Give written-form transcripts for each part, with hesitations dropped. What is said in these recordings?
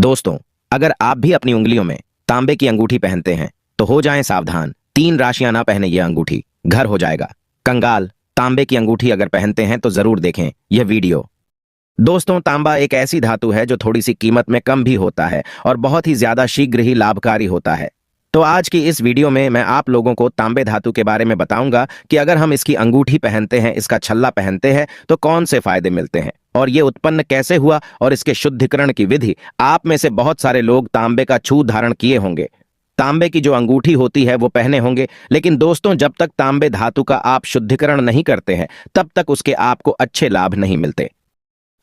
दोस्तों, अगर आप भी अपनी उंगलियों में तांबे की अंगूठी पहनते हैं तो हो जाएं सावधान। 3 राशियां ना पहने ये अंगूठी, घर हो जाएगा कंगाल। तांबे की अंगूठी अगर पहनते हैं तो जरूर देखें यह वीडियो। दोस्तों, तांबा एक ऐसी धातु है जो थोड़ी सी कीमत में कम भी होता है और बहुत ही ज्यादा शीघ्र ही लाभकारी होता है। तो आज की इस वीडियो में मैं आप लोगों को तांबे धातु के बारे में बताऊंगा कि अगर हम इसकी अंगूठी पहनते हैं, इसका छल्ला पहनते हैं तो कौन से फायदे मिलते हैं और ये उत्पन्न कैसे हुआ और इसके शुद्धिकरण की विधि। आप में से बहुत सारे लोग तांबे का छूत धारण किए होंगे, तांबे की जो अंगूठी होती है वो पहने होंगे, लेकिन दोस्तों जब तक तांबे धातु का आप शुद्धिकरण नहीं करते हैं तब तक उसके आपको अच्छे लाभ नहीं मिलते।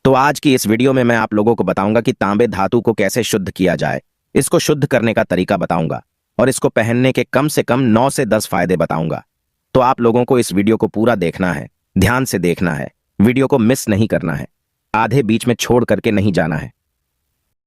तो आज की इस वीडियो में मैं आप लोगों को बताऊंगा कि तांबे धातु को कैसे शुद्ध किया जाए, इसको शुद्ध करने का तरीका बताऊंगा और इसको पहनने के कम से कम 9 से 10 फायदे बताऊंगा। तो आप लोगों को इस वीडियो को पूरा देखना है, ध्यान से देखना है, वीडियो को मिस नहीं करना है, आधे बीच में छोड़ करके नहीं जाना है।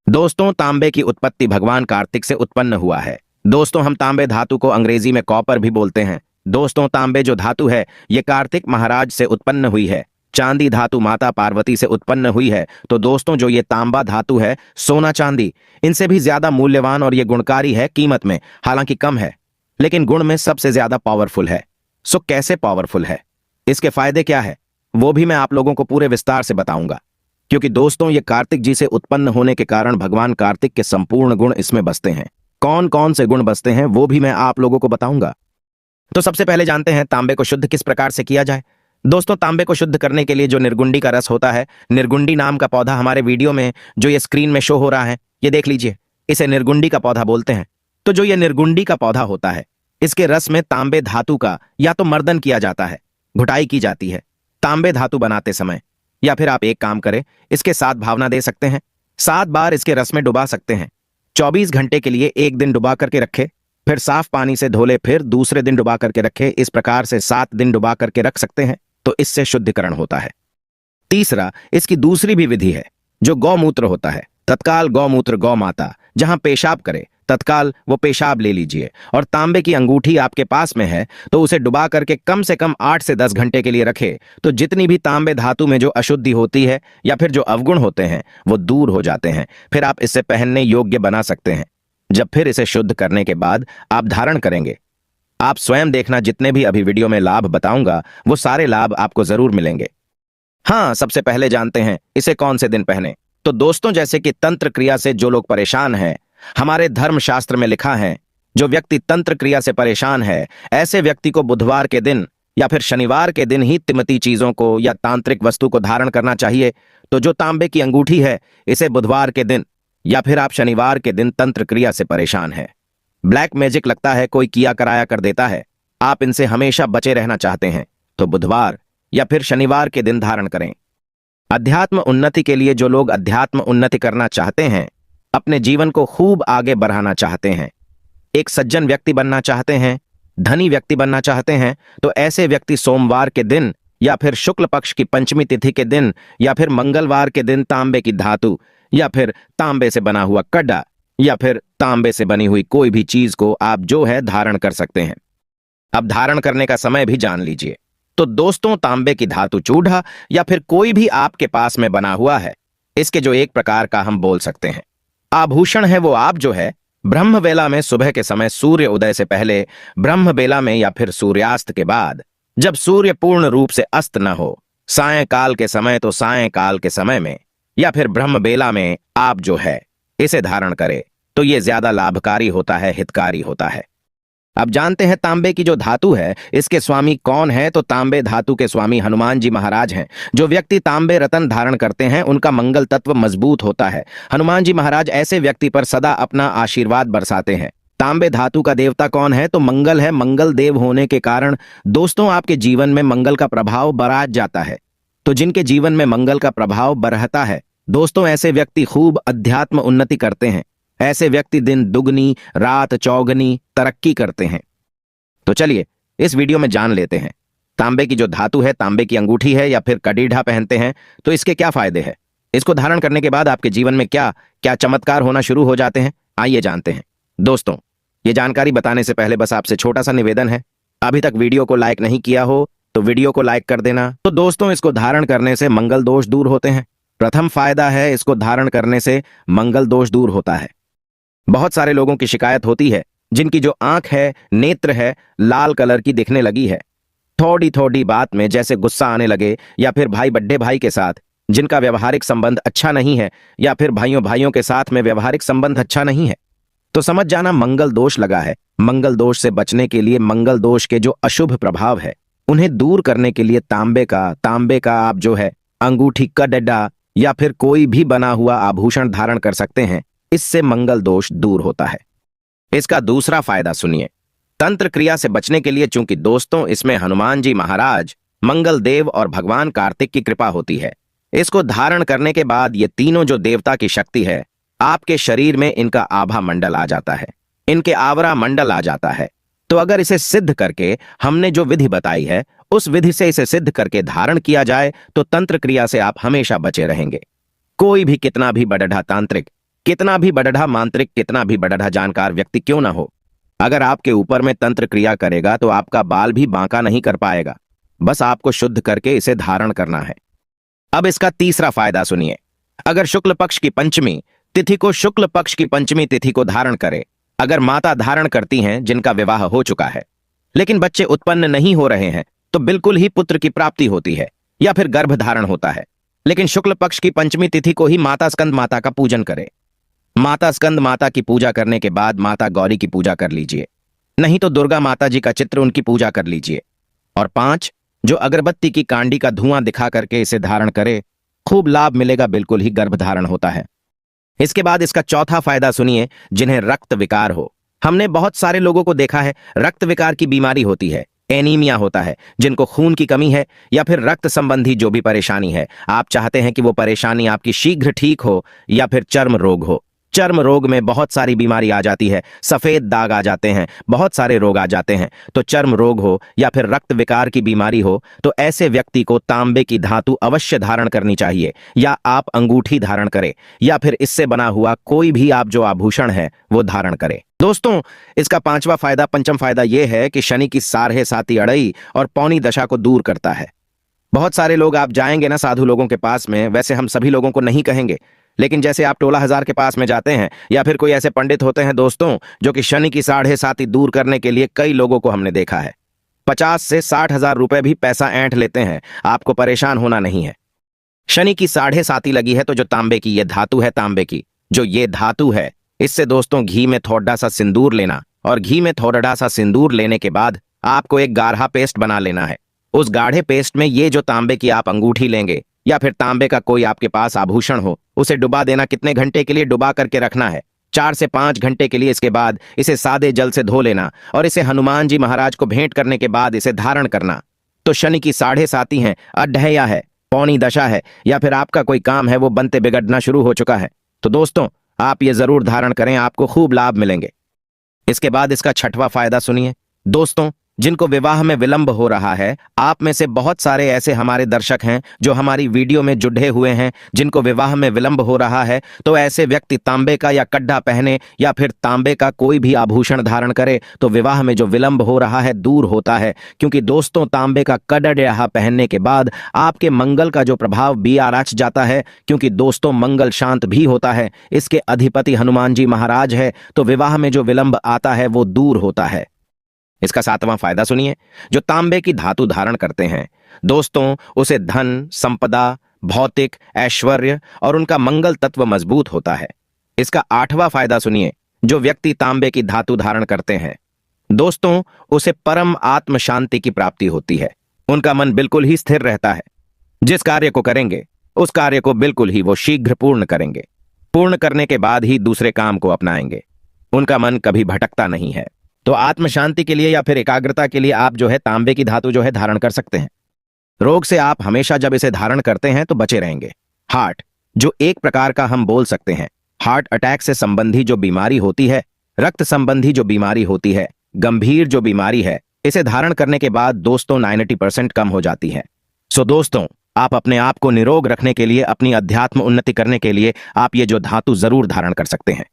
दोस्तों, तांबे की उत्पत्ति भगवान कार्तिक से उत्पन्न हुआ है। दोस्तों, हम तांबे धातु को अंग्रेजी में कॉपर भी बोलते हैं। दोस्तों, तांबे जो धातु है ये कार्तिक महाराज से उत्पन्न हुई है। चांदी धातु माता पार्वती से उत्पन्न हुई है। तो दोस्तों, जो ये तांबा धातु है, सोना चांदी इनसे भी ज्यादा मूल्यवान और ये गुणकारी है। कीमत में हालांकि कम है, लेकिन गुण में सबसे ज्यादा पावरफुल है। सो कैसे पावरफुल है, इसके फायदे क्या है, वो भी मैं आप लोगों को पूरे विस्तार से बताऊंगा। क्योंकि दोस्तों ये कार्तिक जी से उत्पन्न होने के कारण भगवान कार्तिक के संपूर्ण गुण इसमें बसते हैं। कौन कौन से गुण बसते हैं वो भी मैं आप लोगों को बताऊंगा। तो सबसे पहले जानते हैं तांबे को शुद्ध किस प्रकार से किया जाए। दोस्तों, तांबे को शुद्ध करने के लिए जो निर्गुंडी का रस होता है, निर्गुंडी नाम का पौधा हमारे वीडियो में जो ये स्क्रीन में शो हो रहा है, ये देख लीजिए, इसे निर्गुंडी का पौधा बोलते हैं। तो जो ये निर्गुंडी का पौधा होता है, इसके रस में तांबे धातु का या तो मर्दन किया जाता है, घुटाई की जाती है तांबे धातु बनाते समय, या फिर आप एक काम करें, इसके 7 भावना दे सकते हैं। 7 बार इसके रस में डुबा सकते हैं। 24 घंटे के लिए एक दिन डुबा करके रखे, फिर साफ पानी से धो ले, फिर दूसरे दिन डुबा करके रखे। इस प्रकार से 7 दिन डुबा करके रख सकते हैं, तो इससे शुद्धिकरण होता है। तीसरा, इसकी दूसरी भी विधि है, जो गौमूत्र होता है। तत्काल गौमूत्र गौ माता जहां पेशाब करे, तत्काल वो पेशाब ले लीजिए। और तांबे की अंगूठी आपके पास में है तो उसे डुबा करके कम से कम 8 से 10 घंटे के लिए रखे, तो जितनी भी तांबे धातु में जो अशुद्धि होती है या फिर जो अवगुण होते हैं वो दूर हो जाते हैं। फिर आप इसे पहनने योग्य बना सकते हैं। जब फिर इसे शुद्ध करने के बाद आप धारण करेंगे, आप स्वयं देखना, जितने भी अभी वीडियो में लाभ बताऊंगा वो सारे लाभ आपको जरूर मिलेंगे। हाँ, सबसे पहले जानते हैं इसे कौन से दिन पहने। तो दोस्तों, जैसे कि तंत्र क्रिया से जो लोग परेशान हैं, हमारे धर्मशास्त्र में लिखा है, जो व्यक्ति तंत्र क्रिया से परेशान है, ऐसे व्यक्ति को बुधवार के दिन या फिर शनिवार के दिन ही तिमती चीजों को या तांत्रिक वस्तु को धारण करना चाहिए। तो जो तांबे की अंगूठी है, इसे बुधवार के दिन या फिर आप शनिवार के दिन तंत्र क्रिया से परेशान है, ब्लैक मैजिक लगता है, कोई किया कराया कर देता है, आप इनसे हमेशा बचे रहना चाहते हैं, तो बुधवार या फिर शनिवार के दिन धारण करें। अध्यात्म उन्नति के लिए जो लोग अध्यात्म उन्नति करना चाहते हैं, अपने जीवन को खूब आगे बढ़ाना चाहते हैं, एक सज्जन व्यक्ति बनना चाहते हैं, धनी व्यक्ति बनना चाहते हैं, तो ऐसे व्यक्ति सोमवार के दिन या फिर शुक्ल पक्ष की पंचमी तिथि के दिन या फिर मंगलवार के दिन तांबे की धातु या फिर तांबे से बना हुआ कड़ा या फिर तांबे से बनी हुई कोई भी चीज को आप जो है धारण कर सकते हैं। अब धारण करने का समय भी जान लीजिए। तो दोस्तों, तांबे की धातु चूड़ा या फिर कोई भी आपके पास में बना हुआ है, इसके जो एक प्रकार का हम बोल सकते हैं आभूषण है, वो आप जो है ब्रह्म बेला में सुबह के समय, सूर्य उदय से पहले, ब्रह्म बेला में या फिर सूर्यास्त के बाद, जब सूर्य पूर्ण रूप से अस्त न हो, सायंकाल के समय, तो सायंकाल के समय में या फिर ब्रह्म बेला में आप जो है इसे धारण करें, तो ये ज्यादा लाभकारी होता है, हितकारी होता है। अब जानते हैं तांबे की जो धातु है, इसके स्वामी कौन है। तो तांबे धातु के स्वामी हनुमान जी महाराज हैं। जो व्यक्ति तांबे रत्न धारण करते हैं उनका मंगल तत्व मजबूत होता है। हनुमान जी महाराज ऐसे व्यक्ति पर सदा अपना आशीर्वाद बरसाते हैं। तांबे धातु का देवता कौन है, तो मंगल है। मंगल देव होने के कारण दोस्तों आपके जीवन में मंगल का प्रभाव बढ़ जाता है। तो जिनके जीवन में मंगल का प्रभाव बढ़ता है दोस्तों, ऐसे व्यक्ति खूब अध्यात्म उन्नति करते हैं। ऐसे व्यक्ति दिन दुगनी रात चौगनी तरक्की करते हैं। तो चलिए इस वीडियो में जान लेते हैं तांबे की जो धातु है, तांबे की अंगूठी है या फिर कड़ीढ़ा पहनते हैं तो इसके क्या फायदे हैं, इसको धारण करने के बाद आपके जीवन में क्या क्या चमत्कार होना शुरू हो जाते हैं, आइए जानते हैं। दोस्तों, ये जानकारी बताने से पहले बस आपसे छोटा सा निवेदन है, अभी तक वीडियो को लाइक नहीं किया हो तो वीडियो को लाइक कर देना। तो दोस्तों, इसको धारण करने से मंगल दोष दूर होते हैं, प्रथम फायदा है, इसको धारण करने से मंगल दोष दूर होता है। बहुत सारे लोगों की शिकायत होती है जिनकी जो आंख है, नेत्र है, लाल कलर की दिखने लगी है। थोड़ी थोड़ी बात में जैसे गुस्सा आने लगे, या फिर भाई बड्डे भाई के साथ जिनका व्यवहारिक संबंध अच्छा नहीं है, या फिर भाइयों भाइयों के साथ में व्यवहारिक संबंध अच्छा नहीं है, तो समझ जाना मंगल दोष लगा है। मंगल दोष से बचने के लिए, मंगल दोष के जो अशुभ प्रभाव है उन्हें दूर करने के लिए तांबे का आप जो है अंगूठी का डड्डा या फिर कोई भी बना हुआ आभूषण धारण कर सकते हैं। इससे मंगल दोष दूर होता है। इसका दूसरा फायदा सुनिए। तंत्र क्रिया से बचने के लिए, चूंकि दोस्तों इसमें हनुमान जी महाराज, मंगल देव और भगवान कार्तिक की कृपा होती है। इसको धारण करने के बाद ये तीनों जो देवता की शक्ति है, आपके शरीर में इनका आभा मंडल आ जाता है, इनके आवरा मंडल आ जाता है। तो अगर इसे सिद्ध करके, हमने जो विधि बताई है उस विधि से इसे सिद्ध करके धारण किया जाए तो तंत्र क्रिया से आप हमेशा बचे रहेंगे। कोई भी कितना भी बड़ढ़ा तांत्रिक, कितना भी बड़ढ़ा मांत्रिक, कितना भी बड़ढ़ा जानकार व्यक्ति क्यों ना हो, अगर आपके ऊपर में तंत्र क्रिया करेगा तो आपका बाल भी बांका नहीं कर पाएगा। बस आपको शुद्ध करके इसे धारण करना है। अब इसका तीसरा फायदा सुनिए। अगर शुक्ल पक्ष की पंचमी तिथि को, शुक्ल पक्ष की पंचमी तिथि को धारण करे, अगर माता धारण करती हैं जिनका विवाह हो चुका है लेकिन बच्चे उत्पन्न नहीं हो रहे हैं, तो बिल्कुल ही पुत्र की प्राप्ति होती है या फिर गर्भ धारण होता है। लेकिन शुक्ल पक्ष की पंचमी तिथि को ही माता स्कंद माता का पूजन करें। माता स्कंद माता की पूजा करने के बाद माता गौरी की पूजा कर लीजिए, नहीं तो दुर्गा माता जी का चित्र, उनकी पूजा कर लीजिए। और 5, जो अगरबत्ती की कांडी का धुआं दिखा करके इसे धारण करे, खूब लाभ मिलेगा, बिल्कुल ही गर्भ धारण होता है। इसके बाद इसका चौथा फायदा सुनिए। जिन्हें रक्त विकार हो, हमने बहुत सारे लोगों को देखा है रक्त विकार की बीमारी होती है, एनीमिया होता है, जिनको खून की कमी है या फिर रक्त संबंधी जो भी परेशानी है, आप चाहते हैं कि वो परेशानी आपकी शीघ्र ठीक हो, या फिर चर्म रोग हो। चर्म रोग में बहुत सारी बीमारी आ जाती है, सफेद दाग आ जाते हैं, बहुत सारे रोग आ जाते हैं। तो चर्म रोग हो या फिर रक्त विकार की बीमारी हो, तो ऐसे व्यक्ति को तांबे की धातु अवश्य धारण करनी चाहिए, या आप अंगूठी धारण करें, या फिर इससे बना हुआ कोई भी आप जो आभूषण है वो धारण करें। दोस्तों, इसका पंचम फायदा यह है कि शनि की सारहे साती अड़ई और पौनी दशा को दूर करता है। बहुत सारे लोग आप जाएंगे ना साधु लोगों के पास में, वैसे हम सभी लोगों को नहीं कहेंगे, लेकिन जैसे आप टोला हजार के पास में जाते हैं या फिर कोई ऐसे पंडित होते हैं दोस्तों जो कि शनि की साढ़े साती दूर करने के लिए, कई लोगों को हमने देखा है 50 से 60 हजार रुपए भी पैसा ऐंठ लेते हैं। आपको परेशान होना नहीं है। शनि की साढ़े साती लगी है तो जो तांबे की ये धातु है, तांबे की जो ये धातु है, इससे दोस्तों घी में थोड़ा सा सिंदूर लेना, और घी में थोड़ा सा सिंदूर लेने के बाद आपको एक गाढ़ा पेस्ट बना लेना है। उस गाढ़े पेस्ट में ये जो तांबे की आप अंगूठी लेंगे या फिर तांबे का कोई आपके पास आभूषण हो, उसे डुबा देना। कितने घंटे के लिए डुबा करके रखना है? 4 से 5 घंटे के लिए। इसके बाद इसे सादे जल से धो लेना और इसे हनुमान जी महाराज को भेंट करने के बाद इसे धारण करना। तो शनि की साढ़े साती है, अड्ढैया है, पौनी दशा है, या फिर आपका कोई काम है वो बनते बिगड़ना शुरू हो चुका है, तो दोस्तों आप ये जरूर धारण करें, आपको खूब लाभ मिलेंगे। इसके बाद इसका छठवां फायदा सुनिए। दोस्तों, जिनको विवाह में विलंब हो रहा है, आप में से बहुत सारे ऐसे हमारे दर्शक हैं जो हमारी वीडियो में जुड़े हुए हैं, जिनको विवाह में विलंब हो रहा है, तो ऐसे व्यक्ति तांबे का या कड्ढा पहने या फिर तांबे का कोई भी आभूषण धारण करे तो विवाह में जो विलंब हो रहा है दूर होता है। क्योंकि दोस्तों, तांबे का कड़ड़ा पहनने के बाद आपके मंगल का जो प्रभाव रच जाता है, क्योंकि दोस्तों मंगल शांत भी होता है, इसके अधिपति हनुमान जी महाराज है, तो विवाह में जो विलंब आता है वो दूर होता है। इसका 7वां फायदा सुनिए। जो तांबे की धातु धारण करते हैं दोस्तों, उसे धन, संपदा, भौतिक ऐश्वर्य और उनका मंगल तत्व मजबूत होता है। इसका 8वां फायदा सुनिए। जो व्यक्ति तांबे की धातु धारण करते हैं दोस्तों, उसे परम आत्म शांति की प्राप्ति होती है। उनका मन बिल्कुल ही स्थिर रहता है। जिस कार्य को करेंगे उस कार्य को बिल्कुल ही वो शीघ्र पूर्ण करेंगे। पूर्ण करने के बाद ही दूसरे काम को अपनाएंगे। उनका मन कभी भटकता नहीं है। तो आत्म शांति के लिए या फिर एकाग्रता के लिए आप जो है तांबे की धातु जो है धारण कर सकते हैं। रोग से आप हमेशा जब इसे धारण करते हैं तो बचे रहेंगे। हार्ट, जो एक प्रकार का हम बोल सकते हैं हार्ट अटैक से संबंधी जो बीमारी होती है, रक्त संबंधी जो बीमारी होती है, गंभीर जो बीमारी है, इसे धारण करने के बाद दोस्तों 90% कम हो जाती है। सो दोस्तों, आप अपने आप को निरोग रखने के लिए, अपनी अध्यात्म उन्नति करने के लिए आप ये जो धातु जरूर धारण कर सकते हैं।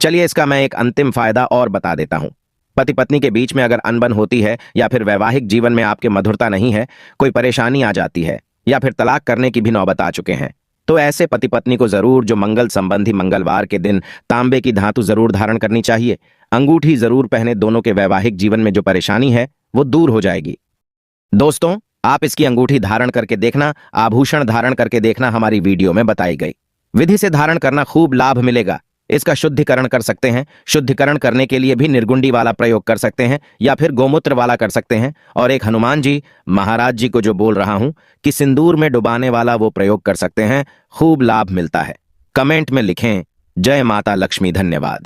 चलिए, इसका मैं एक अंतिम फायदा और बता देता हूं। पति पत्नी के बीच में अगर अनबन होती है या फिर वैवाहिक जीवन में आपके मधुरता नहीं है, कोई परेशानी आ जाती है या फिर तलाक करने की भी नौबत आ चुके हैं, तो ऐसे पति पत्नी को जरूर जो मंगल संबंधी मंगलवार के दिन तांबे की धातु जरूर धारण करनी चाहिए। अंगूठी जरूर पहने, दोनों के वैवाहिक जीवन में जो परेशानी है वो दूर हो जाएगी। दोस्तों, आप इसकी अंगूठी धारण करके देखना, आभूषण धारण करके देखना, हमारी वीडियो में बताई गई विधि से धारण करना, खूब लाभ मिलेगा। इसका शुद्धिकरण कर सकते हैं। शुद्धिकरण करने के लिए भी निर्गुंडी वाला प्रयोग कर सकते हैं या फिर गोमूत्र वाला कर सकते हैं। और एक हनुमान जी महाराज जी को जो बोल रहा हूं कि सिंदूर में डुबाने वाला वो प्रयोग कर सकते हैं, खूब लाभ मिलता है। कमेंट में लिखें जय माता लक्ष्मी। धन्यवाद।